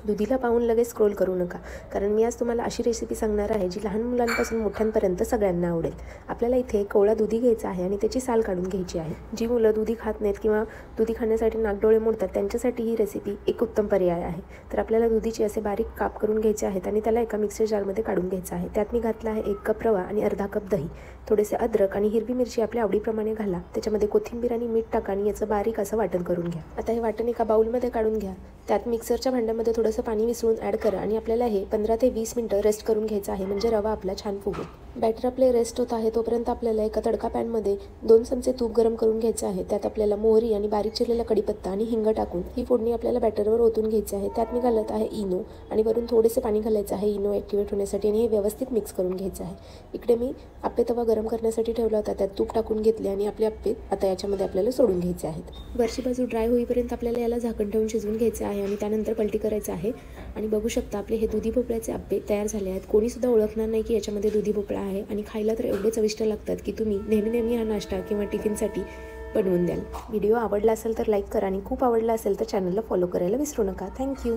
दुधीला पाहून लगेच स्क्रोल करू नका, कारण मी आज तुम्हाला अशी रेसिपी सांगणार आहे जी लहान मुलांपासून मोठ्यांपर्यंत सगळ्यांना आवडेल। आपल्याला इथे कोवळा दुधी घ्यायचा आहे आणि त्याची साल काढून घ्यायची आहे। जी मुलं दुधी खात नाहीत किंवा दुधी खाण्यासाठी नाकडोळे मोडतात त्यांच्यासाठी ही रेसिपी एक उत्तम पर्याय आहे। तर आपल्याला दुधीचे असे बारीक काप करून घ्यायचे आहेत आणि त्याला एका मिक्सर जारमध्ये काढून घ्यायचं आहे। त्यात मी घातला आहे 1 कप रवा आणि अर्धा कप दही, थोडेसे अद्रक आणि हिरवी मिरची आपल्या आवडीप्रमाणे घाला। त्याच्यामध्ये कोथिंबीर आणि मीठ टाका आणि याचं बारीक असं वाटण करून घ्या। आता हे वाटण एका बाउलमध्ये काढून घ्या। त्यात मिक्सरच्या भांड्यामध्ये थोडंसं पाणी मिसळून ॲड करा आणि आपल्याला हे 15 ते 20 मिनिटं रेस्ट करून घ्यायचं आहे, म्हणजे रवा आपला छान फुगेल। बॅटर आपले रेस्ट होत आहे तोपर्यंत आपल्याला एका तडका पॅनमध्ये 2 चमचे तूप गरम करून घ्यायचं आहे। त्यात आपल्याला मोहरी आणि बारीक चिरलेला कढीपत्ता आणि हिंग टाकून ही फोडणी आपल्याला बॅटरवर ओतून घ्यायची आहे। त्यात मी घालत आहे इनो आणि वरून थोडेसे पाणी घालायचं आहे इनो ॲक्टिवेट होण्यासाठी आणि हे व्यवस्थित मिक्स करून घ्यायचं आहे। इकडे मी आप्पे तवा गरम करण्यासाठी ठेवला होता, त्यात तूप टाकून घेतले आणि आपले आप्पे आता याच्यामध्ये आपल्याला सोडून घ्यायचे आहेत। वरची बाजू ड्राय होईपर्यंत आपल्याला याला झाकण ठेवून शिजवून घ्यायचे आहे आणि त्यानंतर पलटी करायचं आहे। आणि बघू शकता आपले हे दुधी भोपळ्याचे आप्पे तयार झाले आहेत। कोणीसुद्धा ओळखणार नाही की याच्यामध्ये दुधी भोपळा आहे आणि खायला तर एवढे चविष्ट लागतात की तुम्ही नेहमी हा नाश्ता किंवा टिफिनसाठी बनवून द्याल। व्हिडिओ आवडला असेल तर लाईक करा आणि खूप आवडला असेल तर चॅनलला फॉलो करायला विसरू नका। थँक्यू।